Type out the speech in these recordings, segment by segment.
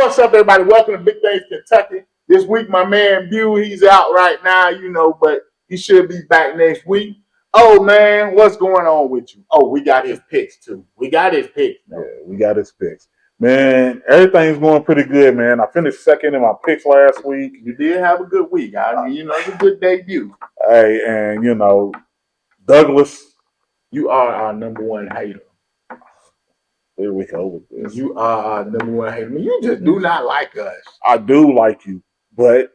what's up, everybody? Welcome to Big Things Kentucky. This week, my man Bew, he's out right now, but he should be back next week. Oh, man, what's going on with you? Oh, we got his picks, too. We got his picks. Yeah, we got his picks. Man, everything's going pretty good, man. I finished second in my picks last week. You did have a good week. It's a good debut. Hey, and, Douglas. You are our number one hater. Here we go with this. You are our number one hater. You just do not like us. I do like you, but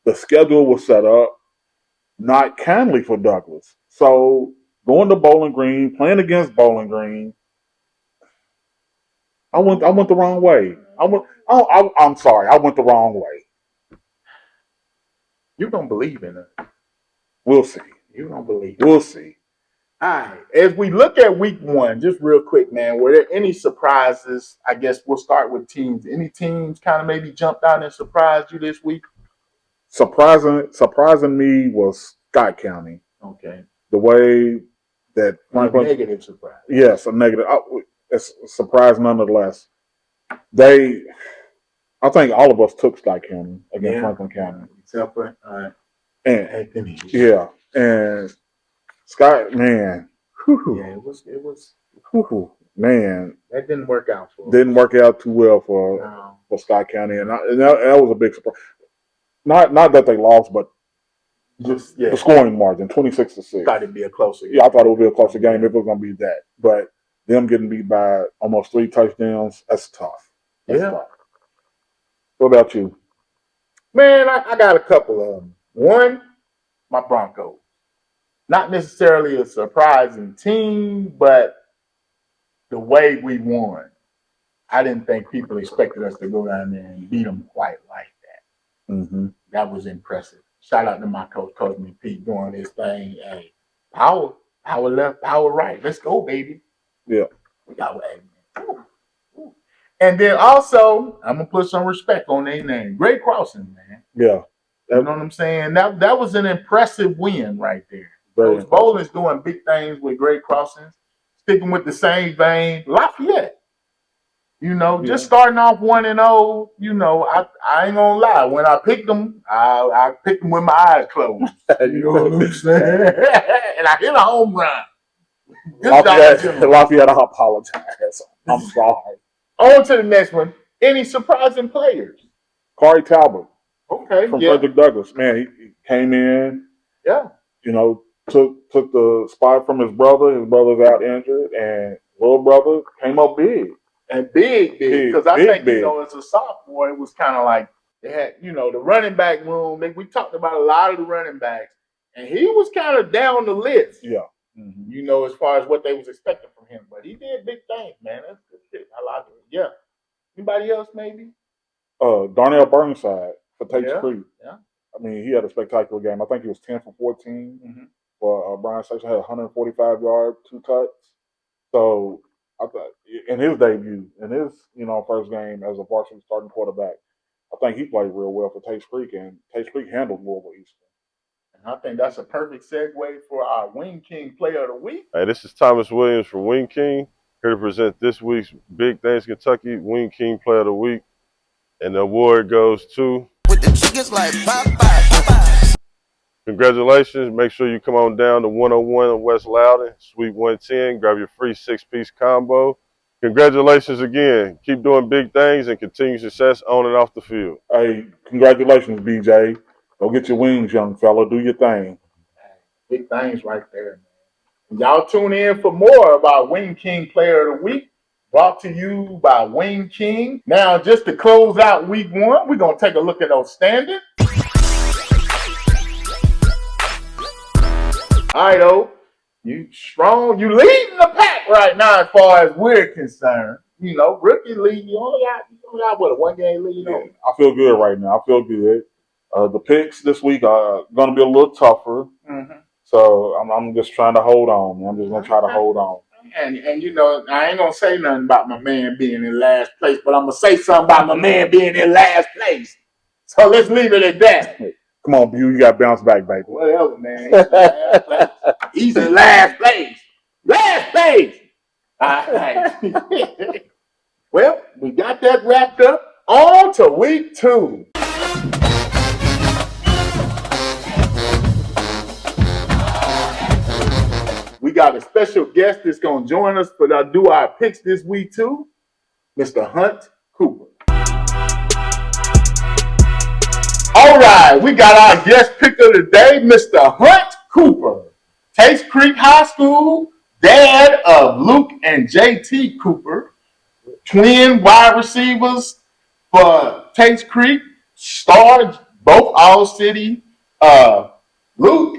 the schedule was set up not kindly for Douglas. So going to Bowling Green, playing against Bowling Green, I went the wrong way. I'm sorry, I went the wrong way. You don't believe in us. We'll see. You don't believe. We'll see. All right. As we look at week one, just real quick, man, were there any surprises? I guess we'll start with teams. Any teams kind of maybe jumped out and surprised you this week? Surprising me was Scott County. Okay. The way that Franklin, negative surprise. Yes, a negative. It's a surprise nonetheless. I think all of us took Scott County against Franklin County. Except for Anthony. Yeah. And Scott, man. Whew, yeah, it was whew, man. That didn't work out for us. Didn't work out too well for Scott County. And that was a big surprise. Not that they lost, but just the scoring margin, 26-6. Thought it'd be a closer game. Yeah, I thought it would be a closer game if it was going to be that. But them getting beat by almost 3 touchdowns, that's tough. That's tough. What about you? Man, I got a couple of them. One, my Broncos. Not necessarily a surprising team, but the way we won. I didn't think people expected us to go down there and beat them quite like that. Mm-hmm. That was impressive. Shout out to my coach, Coach McPete, doing his thing. Hey, power left, power right. Let's go, baby. Yeah. We got And then also, I'm gonna put some respect on their name. Great Crossing, man. Yeah. You know what I'm saying? That was an impressive win right there. Coach Bolin's doing big things with Great Crossings, sticking with the same vein. Lafayette. Just starting off 1-0, I ain't gonna lie. When I picked them, I picked them with my eyes closed. You know what I'm saying? And I hit a home run. Lafayette, I apologize. I'm sorry. On to the next one. Any surprising players? Corey Talbot. Okay. From Frederick Douglass. Man, he came in. Yeah. Took the spot from his brother. His brother's out injured, and little brother came up big. And big. Because I think, as a sophomore, it was kind of like they had, the running back room. We talked about a lot of the running backs, and he was kind of down the list. Yeah. Mm-hmm. As far as what they was expecting from him. But he did big things, man. That's good shit. I like it. Yeah. Anybody else, maybe? Darnell Burnside for Tates Creek. Yeah. I mean, he had a spectacular game. I think he was 10 for 14 for Brian Station. Had 145 yards, 2 touchdowns. So I thought in his debut, in his first game as a varsity starting quarterback, I think he played real well for Tates Creek, and Tates Creek handled Louisville Eastern. And I think that's a perfect segue for our Wing Kyng Player of the Week. Hey, this is Thomas Williams from Wing Kyng, here to present this week's Big Things Kentucky Wing Kyng Player of the Week, and the award goes to. With the chickens like Popeye. Congratulations. Make sure you come on down to 101 on West Loudon, Suite 110. Grab your free 6-piece combo. Congratulations again. Keep doing big things and continue success on and off the field. Hey, congratulations, BJ. Go get your wings, young fella. Do your thing. Big things right there, man. Y'all tune in for more about Wing Kyng Player of the Week. Brought to you by Wing Kyng. Now, just to close out week one, we're going to take a look at those standings. All right, though. You strong. You leading the pack right now as far as we're concerned. Rookie league, you only got what, a 1-game lead? I feel good right now. I feel good. The picks this week are going to be a little tougher. Mm-hmm. So I'm just trying to hold on. I'm just going to try to hold on. And I ain't going to say nothing about my man being in last place, but I'm going to say something about my man being in last place. So let's leave it at that. Come on, Bew, you got to bounce back, baby. Whatever, man. He's in last place. Last place. All right. Well, we got that wrapped up. On to week 2. We got a special guest that's going to join us for do our picks this week too, Mr. Hunt Cooper. All right, we got our guest pick of the day, Mr. Hunt Cooper. Tates Creek High School, dad of Luke and JT Cooper, twin wide receivers for Tates Creek, starred both All-City. Luke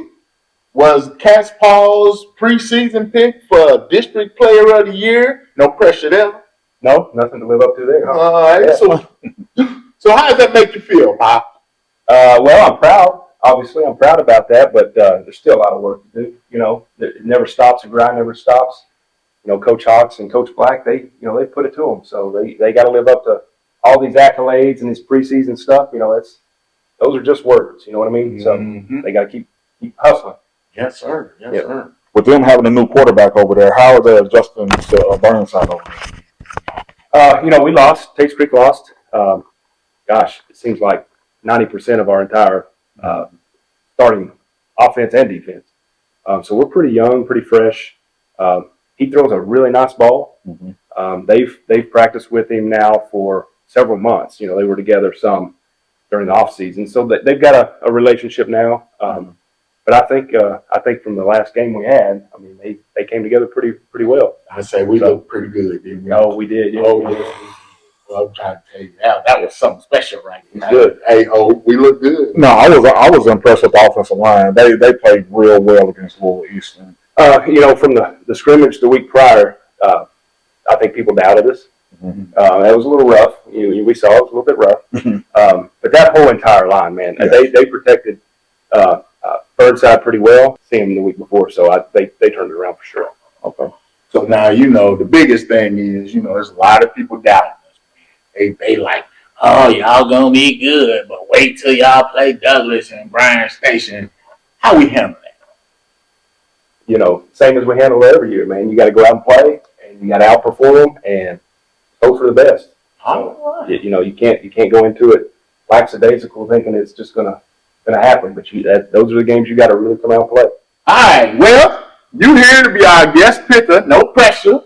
was Cat's Paw's preseason pick for District Player of the Year. No pressure there. No, nothing to live up to there. Huh? All right. Yeah. So how does that make you feel, Pop? Well, I'm proud. Obviously, I'm proud about that, but there's still a lot of work to do. You know, it never stops. The grind never stops. You know, Coach Hawks and Coach Black, they put it to them. So they got to live up to all these accolades and this preseason stuff. You know, those are just words. You know what I mean? So they got to keep hustling. Yes, sir. Yes, sir. With them having a new quarterback over there, how are they adjusting to Burnside over there? You know, we lost. Tates Creek lost. Gosh, it seems like 90% of our entire starting offense and defense. So we're pretty young, pretty fresh. He throws a really nice ball. They've practiced with him now for several months. You know, they were together some during the off season, so they've got a relationship now. But I think from the last game we had, I mean, they came together pretty well. I say we looked pretty good, didn't we? Oh, we did. Yeah. Oh, well, I'm trying to tell you that was something special right there. Good. Hey, we look good. No, I was impressed with the offensive line. They played real well against Louisville Eastern. You know, from the scrimmage the week prior, I think people doubted us. It was a little rough. We saw it was a little bit rough. But that whole entire line, man, they protected Burnside pretty well. Seen him the week before, so they turned it around for sure. Okay. So now, the biggest thing is, there's a lot of people doubting us. They like, oh, y'all gonna be good, but wait till y'all play Douglas and Bryan Station. How we handle that? You know, same as we handle it every year, man. You got to go out and play, and you got to outperform them and hope for the best. So, you know, you can't go into it lackadaisical thinking it's just gonna happen. But those are the games you got to really come out and play. All right. Well, you here to be our guest picker. No pressure.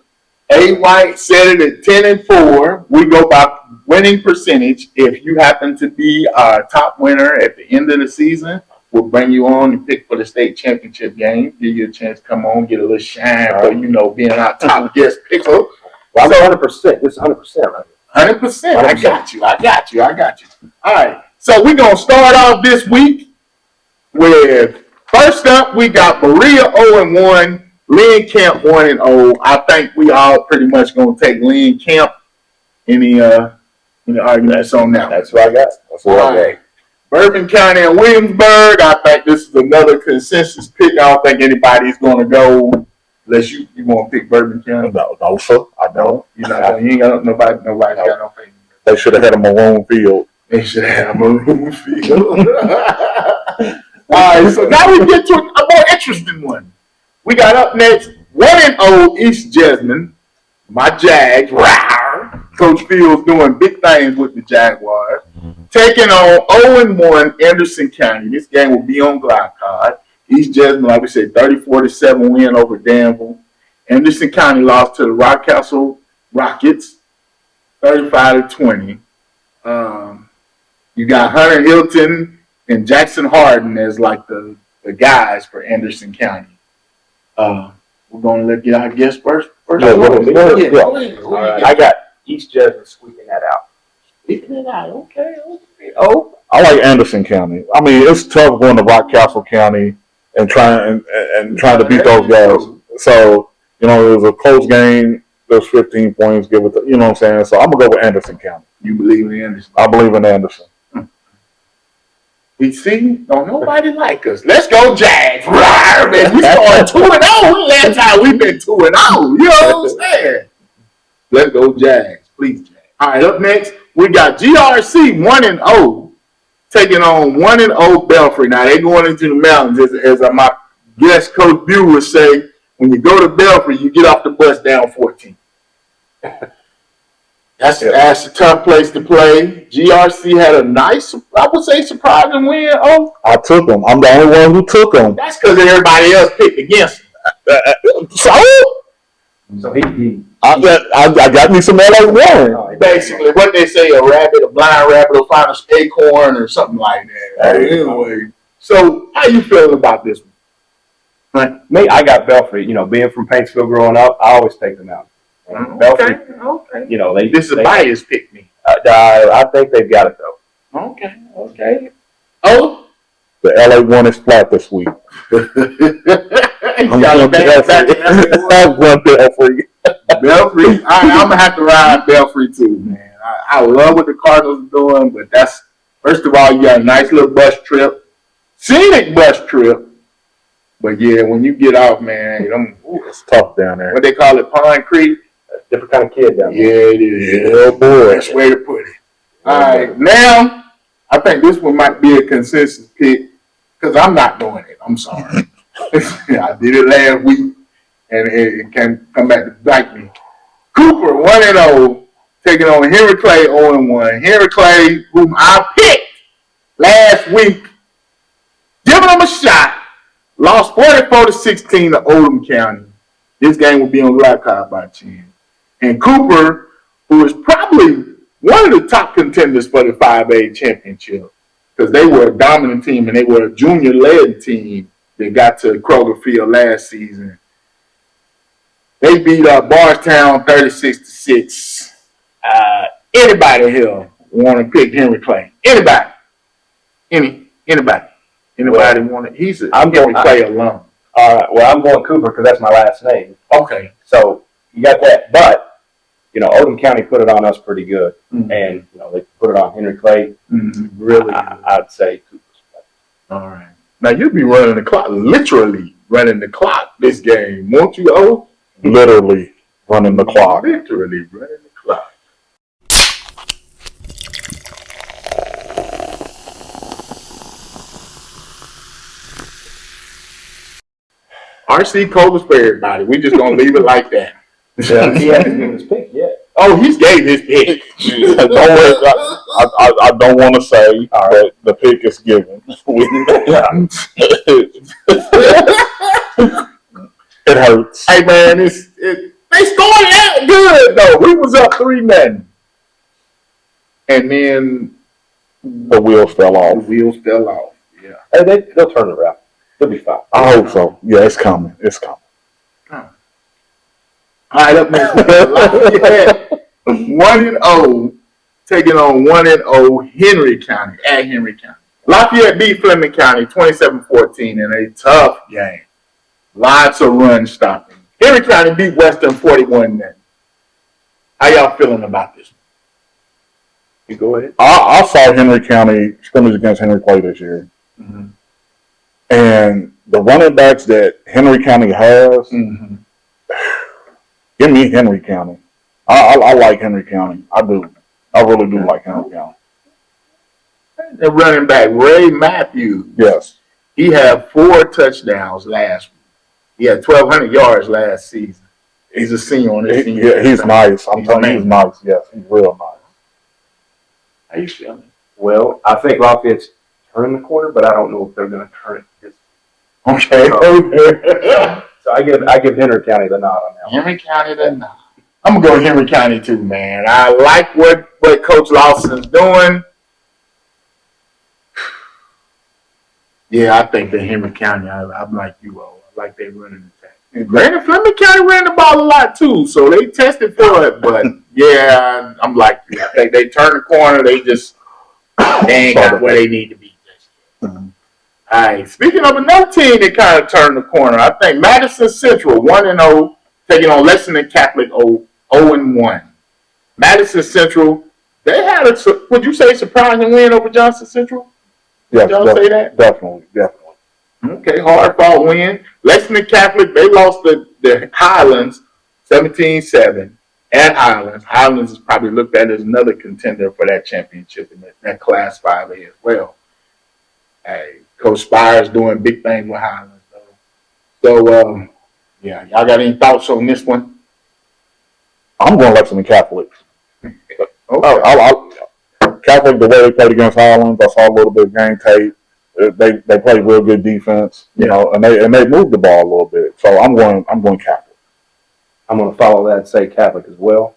A. White said it at 10-4. We go by winning percentage. If you happen to be our top winner at the end of the season, we'll bring you on and pick for the state championship game. Give you a chance to come on, get a little shine for, being our top guest picker. Well, I'm 100%. This is 100%, right? 100%. I got you. All right. So we're going to start off this week with, first up, we got Berea 0-1, Lynn Camp 1-0. I think we all pretty much going to take Lynn Camp. Any arguments on that? That's what I got. That's what I got. Bourbon County and Williamsburg, I think this is another consensus pick. I don't think anybody's going to go unless you want to pick Bourbon County. No, sir. I don't. You ain't got nobody got no favorite. They should have had a maroon field. They should have a maroon field. All right, so now we get to a more interesting one. We got up next 1-0 East Jessamine. My Jags. Rawr. Coach Fields doing big things with the Jaguars. Taking on 0-1 Anderson County. This game will be on Glock Card. East Jessamine, like we said, 34-7 win over Danville. Anderson County lost to the Rockcastle Rockets, 35-20. You got Hunter Hilton and Jackson Harden as like the guys for Anderson County. We're going to get our guest first. All right. I got East Jessamine squeaking that out. Okay. Oh, I like Anderson County. I mean, it's tough going to Rockcastle County and trying to beat those guys. So, it was a close game. There's 15 points. Give it, you know what I'm saying? So I'm gonna go with Anderson County. You believe in Anderson? I believe in Anderson. We see, don't nobody like us. Let's go, Jags! Rawr, man. We started 2-0. Last time we've been 2-0. You know what I'm saying? Let's go, Jags. Please, Jags. All right, up next, we got GRC 1-0 taking on 1-0 Belfry. Now, they're going into the mountains, as my guest Coach Bew would say, when you go to Belfry, you get off the bus down 14. That's a tough place to play. GRC had a nice, I would say, surprising win. Oh, I took them. I'm the only one who took them. that's because everybody else picked against him. So he I got me some LA1. Basically, what they say, a blind rabbit will find an acorn or something like that. Anyway, so how you feeling about this one? Me, I got Belfry. You know, being from Paintsville growing up, I always take them out. Belfry, Okay. you know, This is a bias pick me. I think they've got it though. Okay. Oh, The LA1 is flat this week. I'm going Belfry. Belfry. I'm gonna have to ride Belfry too, man. I love what the Cardinals are doing, but that's first of all, you got a nice little bus trip, scenic bus trip. But yeah, when you get off, man, It's tough down there. what they call it, Pond Creek. Different kind of kid down there. Yeah, it is. Yeah, boy. That's the way to put it. All right, now I think this one might be a consensus pick because I'm not doing it. I'm sorry. I did it last week, and it can come back to bite me. Cooper 1-0, taking on Henry Clay 0-1. Henry Clay, whom I picked last week, giving him a shot, lost 44-16 to Oldham County. This game will be on Blackhawk by 10. And Cooper, who is probably one of the top contenders for the 5A championship, because they were a dominant team and they were a junior-led team that got to Kroger Field last season. They beat up Bardstown 36-6. Anybody here want to pick Henry Clay? Anybody? Anybody? Anybody want to? He's a Henry Clay alum. All right. Well, I'm going Cooper because that's my last name. Okay. So you got that, but you know, Oldham County put it on us pretty good, and you know they put it on Henry Clay. Really? I'd say Cooper's. All right. Now you'll be running the clock, literally running the clock this game, won't you? Oh, Literally running the clock. literally running the clock. RC Cobus for everybody. We just gonna leave it like that. Yeah, he hasn't given his pick yet. Oh, he's gave his pick. I don't want to say, but the pick is given. It hurts. Hey man, they started out good though. We was up 3-0, and then The wheels fell the off. wheels fell off. Yeah. Hey, they'll turn it around. They'll be fine. I hope so. Yeah, it's coming. It's coming. All right, up next, Lafayette 1-0, taking on 1-0 Henry County at Henry County. Lafayette beat Fleming County 27-14 in a tough game. Lots of run stopping. Henry County beat Western 41-0. How y'all feeling about this? You go ahead. I saw Henry County scrimmage against Henry Clay this year. And the running backs that Henry County has, give me Henry County. I like Henry County. I do. I really do like Henry County. The running back, Ray Matthews, Yes. he had 4 touchdowns last week. He had 1,200 yards last season. He's a senior on this team. Yeah, he's nice. I'm telling you, he's nice. Yes, he's real nice. How you feeling? Well, I think Lafayette's turning the corner, but I don't know if they're going to turn it. Okay. So I give Henry County the nod on that one. Henry County, then I'm gonna go with Henry County too, man. I like what Coach Lawson's doing. Yeah, I think that Henry County. I'm like you all. I like they running the attack. And granted, Fleming County ran the ball a lot too, so they tested for it. But yeah, I'm like you. I think they turned the corner. They ain't got where they need to be. All right. Speaking of another team that kind of turned the corner, I think Madison Central 1-0, taking on Lexington Catholic 0-1. Madison Central, they had would you say, surprising win over Johnson Central? Yes, Y'all say that? Definitely. Okay, hard fought win. Lexington Catholic, they lost the Highlands 17-7 at Highlands. Highlands is probably looked at as another contender for that championship in that Class 5A as well. Hey, Coach Spires doing big things with Highlands, though. So, yeah, y'all got any thoughts on this one? I'm going Lexington Catholics. Catholic, the way they played against Highlands, I saw a little bit of game tape. They played real good defense, you know, and they moved the ball a little bit. So I'm going Catholic. I'm going to follow that and say Catholic as well,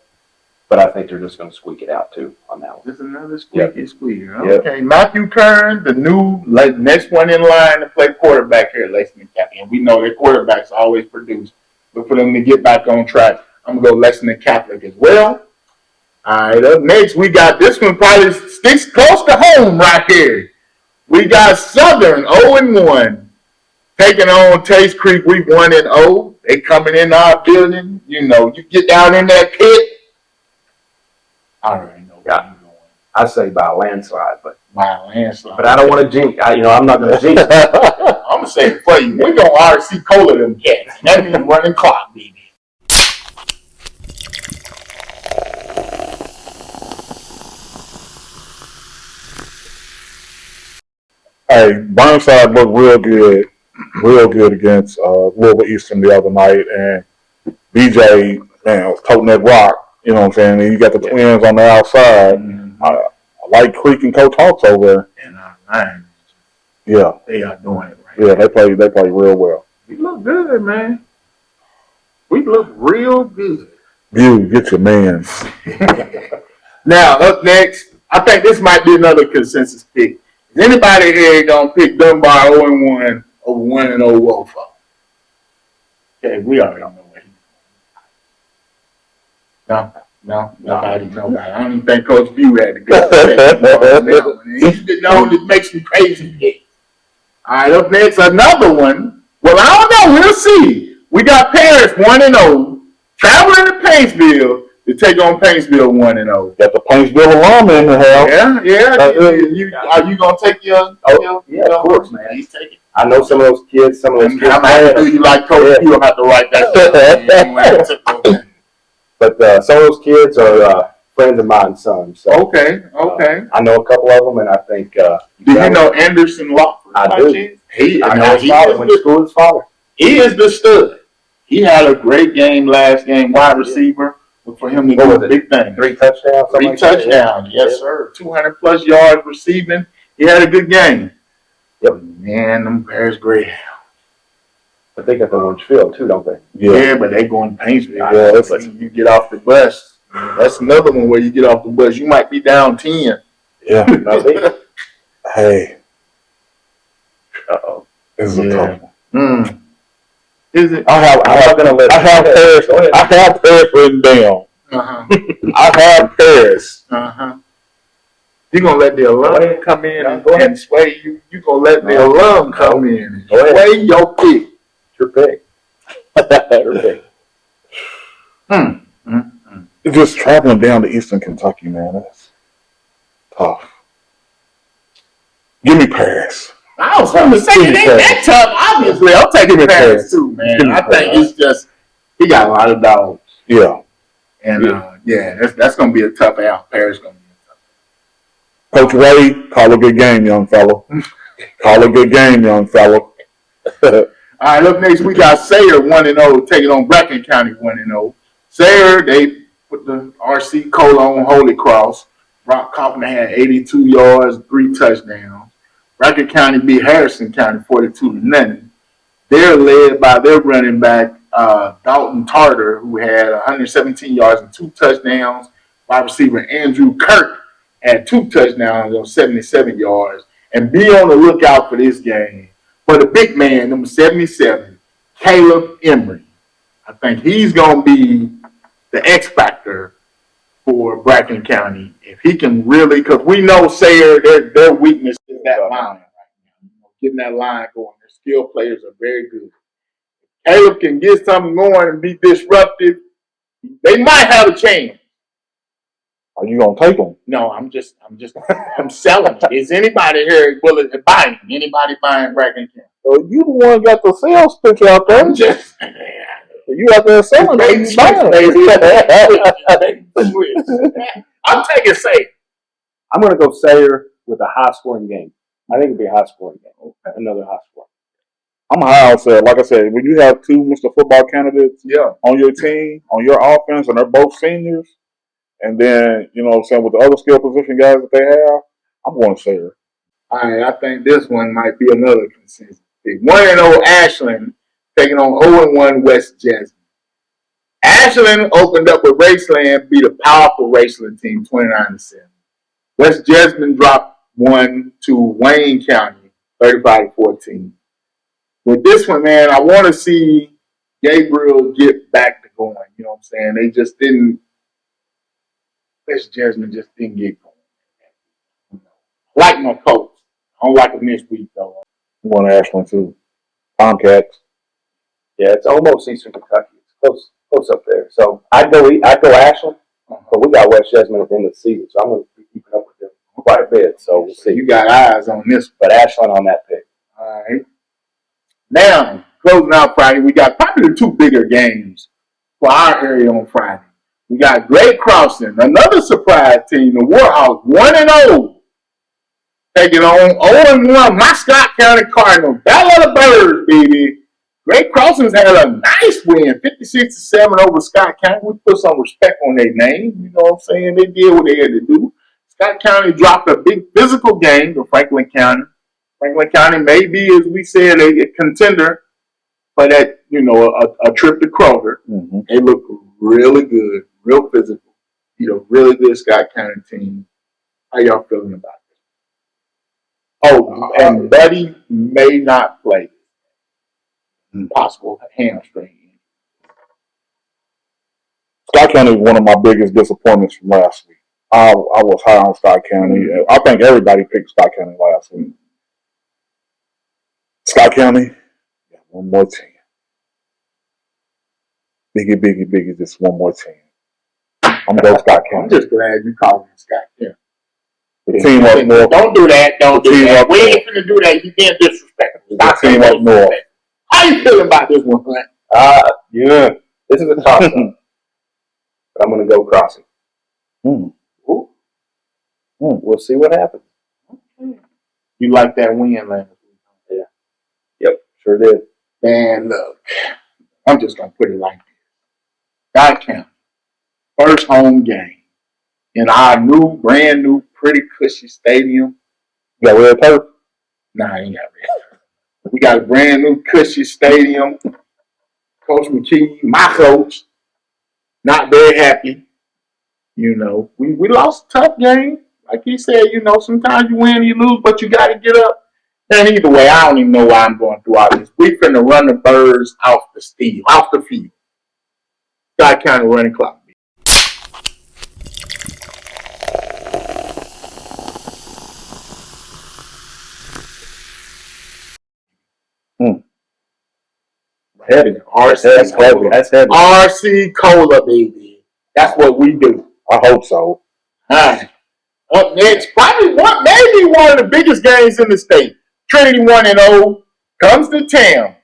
but I think they're just going to squeak it out too on that one. Just another squeaker. Okay, Matthew Kern, the new next one in line to play quarterback here at Lexington Catholic, and we know their quarterbacks always produce, but for them to get back on track, I'm gonna go Lexington Catholic as well. All right, up next we got this one probably sticks close to home right here. We got Southern 0-1 taking on Tates Creek. We 1-0. They coming in our building. You know, you get down in that pit. I already know where you're going. I say by a landslide, but But I don't want to jinx. I'm not going to jinx. I'm gonna say it for you. We're gonna RC Cola them cats. That means running clock, baby. Hey, Burnside looked real good against Louisville Eastern the other night, and BJ, man, was toting that rock. You know what I'm saying? And you got the twins on the outside. Mm-hmm. I like Creek and Coach Hawks over there. And man, yeah, they are doing it right. Yeah, they play real well. We look good, man. We look real good. You get your man. Now up next, I think this might be another consensus pick. Is anybody here gonna pick Dunbar 0-1 over 1-0 Wofa? Okay, we already know what he's doing. No, nobody. I don't even think Coach View had to go. He's been known to make some crazy games. All right, up next, another one. Well, I don't know. We'll see. We got Paris 1-0, traveling to Paintsville to take on Paintsville 1-0. Got the Paintsville alum in the house. Yeah. Are you gonna take your? Yeah, of course, man. He's taking. I know some of those kids. How much do you like Coach View? I'm have to write that down. But some of those kids are friends of mine's sons. So, okay. I know a couple of them, and I think. Do you know Anderson Lockford? I do. I know his father. Went to school with his father. He is the stud. He had a great game last game, wide receiver. But for him to do a big thing. 3 touchdowns? 3 touchdowns, yes, sir. 200+ yards receiving. He had a good game. Yep. Man, them Paris Greyhounds. But they got the orange field too, don't they? Yeah, but they going to Paintsville. Yeah, that's like you get off the bus. That's another one where you get off the bus. You might be down 10. Yeah. Hey. Uh-oh. This is a tough one. Is it? I have Paris written down. I have Paris. You're going to let the alum come in and sway you. You're going to let the alum come in and sway your pick. Your pick. Your pick. Just traveling down to Eastern Kentucky, man, that's tough. Give me Paris. I was going to say it ain't that tough. Obviously, I'm taking Paris too, man. I think it's just he got a lot of dogs. Yeah, and that's going to be a tough out. Paris going to be a tough. Coach Ray, call a good game, young fellow. Call a good game, young fellow. All right, up next we got Sayre 1-0 taking on Bracken County 1-0. Sayre, they put the RC Cola on Holy Cross. Rock Kaufman had 82 yards, 3 touchdowns. Bracken County beat Harrison County 42-0. They're led by their running back, Dalton Tarter, who had 117 yards and 2 touchdowns. Wide receiver Andrew Kirk had 2 touchdowns on 77 yards. And be on the lookout for this game. For the big man, number 77, Caleb Emery. I think he's going to be the X factor for Bracken County. If he can really, because we know Sayre, their weakness is that line right now. Getting that line going. Their skill players are very good. Caleb can get something going and be disruptive. They might have a chance. Are you gonna take them? No, I'm selling it. Is anybody here willing to buy him? Anybody buying Bracken County? So you the one got the sales pitch out there. You out there selling it. I'm taking Sayre. I'm going to go Sayre with a high-scoring game. I think it'll be a high-scoring game. Okay. Another high score. I'm high on Sayre. Like I said, when you have 2 Mr. Football candidates on your team, on your offense, and they're both seniors, And then, you know what I'm saying, with the other skill position guys that they have, I'm going Sayre. All right, I think this one might be another consensus pick. 1-0 Ashland taking on 0-1 West Jasmine. Ashland opened up with Raceland, beat a powerful Raceland team 29-7. West Jasmine dropped one to Wayne County 35-14. With this one, man, I want to see Gabriel get back to going. You know what I'm saying? They just didn't. West Jasmine just didn't get going. Like my coach. I don't like him this week, though. I'm going to Ashland, too. Tomcats. Yeah, it's almost Eastern Kentucky. It's close up there. So I'd go Ashland, but we got West Jasmine at the end of the season, so I'm going to be keeping up with them quite a bit. So we'll see. You got eyes on this, but Ashland on that pick. All right. Now, closing out Friday, we got probably the two bigger games for our area on Friday. We got Great Crossing, another surprise team, the Warhawks, 1-0, taking on 0-1, my Scott County Cardinals. Battle of the Birds, baby. Great Crossings had a nice win, 56-7 over Scott County. We put some respect on their name. You know what I'm saying? They did what they had to do. Scott County dropped a big physical game to Franklin County. Franklin County may be, as we said, a contender for that, you know, a trip to Kroger. Mm-hmm. They look really good, real physical. You know, really good Scott County team. How y'all feeling about it? Oh, and Buddy may not play. Possible hamstring. Scott County is one of my biggest disappointments from last week. I was high on Scott County. Mm-hmm. I think everybody picked Scott County last week. Scott County, one more team. Biggie, just one more team. I'm going to Scott County. I'm just glad you called me Scott County. The team up north. Don't do that. Don't do that. We ain't finna do that. You can't disrespect them. The team up north. How you feeling about this one, man? Yeah. This is a toss-up. But I'm going to go Crossing. We'll see what happens. You like that win last week? Yeah. Yep, sure did. Man, look, I'm just going to put it like this. Scott County, first home game in our brand new, pretty cushy stadium. You got red turf? Nah, I ain't got red turf. We got a brand new cushy stadium. Coach McKee, my coach, not very happy. You know, we lost a tough game. Like he said, you know, sometimes you win, you lose, but you got to get up. And either way, I don't even know why I'm going through all this. We finna run the Birds off the field. Scott County running clock. Heavy. That's heavy. RC Cola, baby. That's what we do. I hope so. All right. Up next, maybe one of the biggest games in the state. Trinity 1-0 comes to town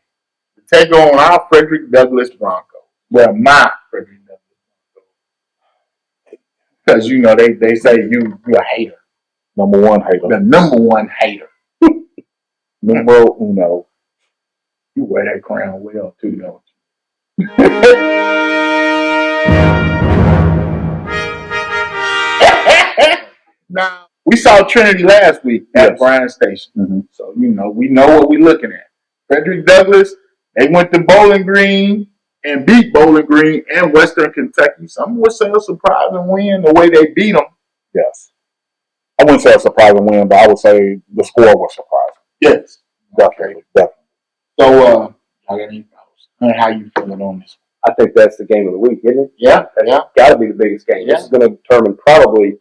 to take on our Frederick Douglass Broncos. Well, my Frederick Douglass Broncos. Because, you know, they say you're a hater. Number one hater. The number one hater. Numero uno. You wear that crown well, too, don't you? Now, we saw Trinity last week at Bryan Station. Mm-hmm. So, you know, we know what we're looking at. Frederick Douglass, they went to Bowling Green and beat Bowling Green and Western Kentucky. Some would say a surprising win the way they beat them. Yes. I wouldn't say a surprising win, but I would say the score was surprising. Yes. Definitely. So, how you feeling on this one? I think that's the game of the week, isn't it? Yeah. Got to be the biggest game. Yeah. This is going to determine probably,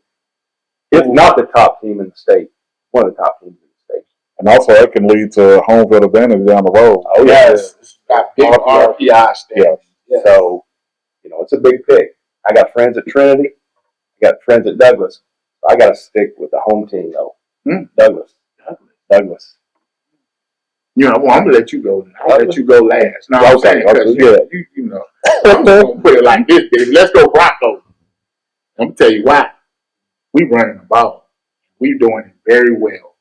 if not the top team in the state, one of the top teams in the state. And also, it can lead to home field advantage down the road. Oh, yes. It's got big RPI stats. Yes. So, you know, it's a big pick. I got friends at Trinity. I got friends at Douglass. I got to stick with the home team, though. Douglass. You know, well, I'm going to let you go. I'll let you go last. No, I'm saying, you know, I'm going to put it like this, baby. Let's go Broncos. I'm going to tell you why. We running the ball. We doing it very well.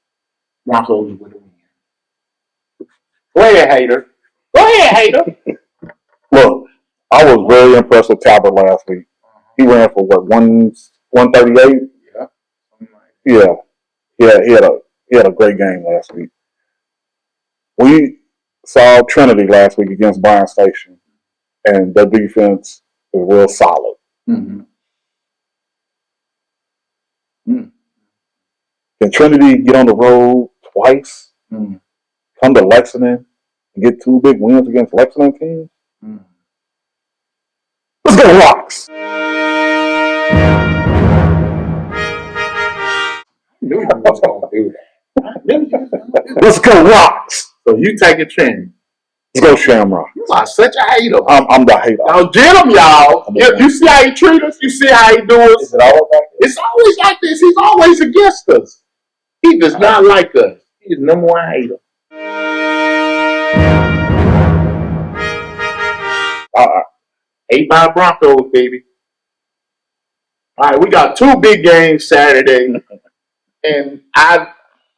Broncos with a win. Go ahead, hater. Go ahead, hater. Look, I was very impressed with Talbot last week. He ran for what 138. Yeah. Yeah. He had a great game last week. We saw Trinity last week against Bryan Station, and their defense is real solid. Mm-hmm. Can Trinity get on the road twice? Come to Lexington and get 2 big wins against Lexington teams? Let's go Rocks! I knew you was gonna do that. Let's go Rocks! So you take a trend. Let's go Shamrock. You are such a hater. I'm the hater. Now get him, y'all. You see how he treat us? You see how he do us? Is it always like this? It's always like this. He's always against us. He does not like us. He is number one hater. Hate my Broncos, baby. All right, we got 2 big games Saturday. And I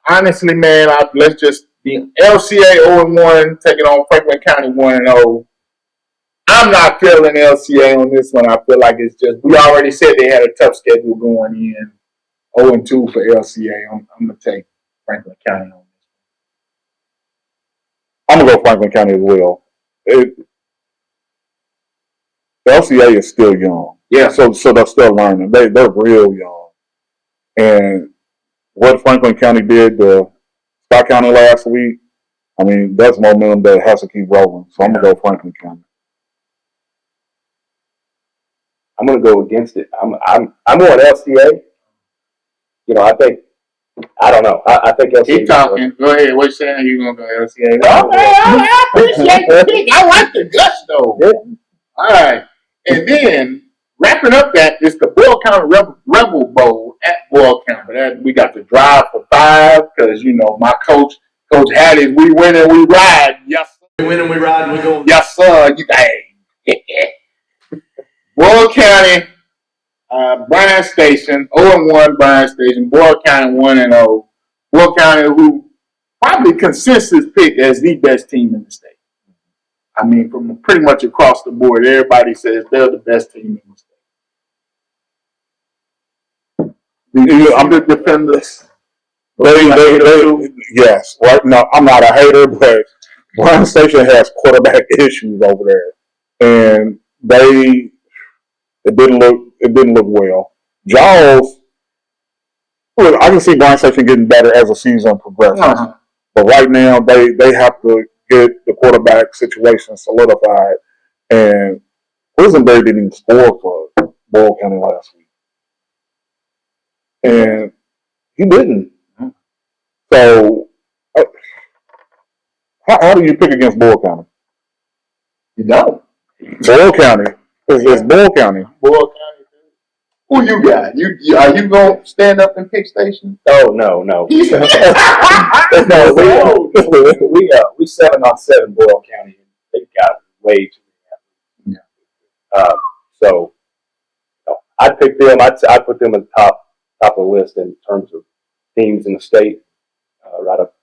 honestly, man, let's just be LCA 0-1, taking on Franklin County 1-0. I'm not feeling LCA on this one. I feel like it's just, we already said they had a tough schedule going in. 0-2 for LCA. I'm going to take Franklin County on this. I'm going to go Franklin County as well. LCA is still young. Yeah. So they're still learning. They're real young. And what Franklin County did to Scott County last week, I mean, that's momentum that has to keep rolling. So I'm going to go Franklin County. I'm going to go against it. I'm going LCA. You know, I don't know. I think LCA. Keep talking. Go ahead. What you saying? You going to go LCA? I appreciate the pick. I like the guts, though. Yeah. All right. And then, wrapping up that, it's the Boyle County Rebel Bowl at Boyle County. We got to drive for 5 because, you know, my coach Hattie, we win and we ride. Yes, sir. We win and we ride and we go. Yes, sir. Boyle County, Bryan Station, 0-1 Bryan Station, Boyle County 1-0. Boyle County, who probably consensus picked as the best team in the state. I mean, from pretty much across the board, everybody says they're the best team in the state. I'm the defenders. Yes. Right now, I'm not a hater, but Bryan Station has quarterback issues over there, and it didn't look well. Jaws, I can see Bryan Station getting better as the season progresses, but right now they have to get the quarterback situation solidified, and Quisenberry didn't even score for Boyle County last week, and he didn't. So, how do you pick against Boyle County? You don't. Boyle County. It's Boyle County. Boyle County. Who you got? Are you going to stand up and pick Station? Oh, no. No, we 7-on-7 Boyle County. They've got way too many. So I'd pick them. I'd put them at the top of the list in terms of teams in the state. Right up,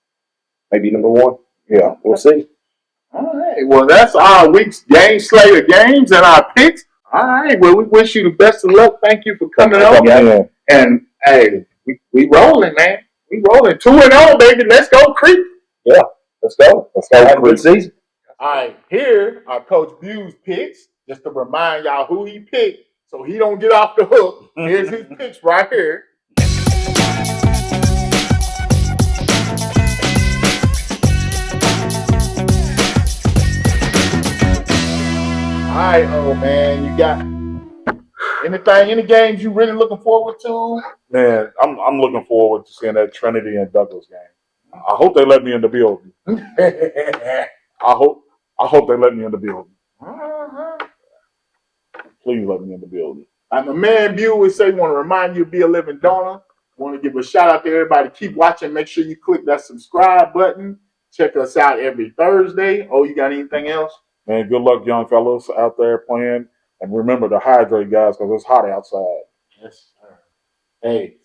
maybe number 1. Yeah, we'll see. All right. Well, that's our week's game slate of games and our picks. All right. Well, we wish you the best of luck. Thank you for coming on. And hey, we rolling, man. We rolling 2-0, baby. Let's go, Creek. Yeah, let's go. Have a good season. All right. Here are Coach Bue's picks. Just to remind y'all who he picked, so he don't get off the hook. Here's his picks right here. All right, man, you got any games you really looking forward to? Man, I'm looking forward to seeing that Trinity and Douglas game. I hope they let me in the building. I hope they let me in the building. Please let me in the building. My man Bue would say, want to remind you to be a living donor. Want to give a shout out to everybody. Keep watching. Make sure you click that subscribe button. Check us out every Thursday. Oh, you got anything else? Man, good luck, young fellas out there playing. And remember to hydrate, guys, because it's hot outside. Yes, sir. Hey.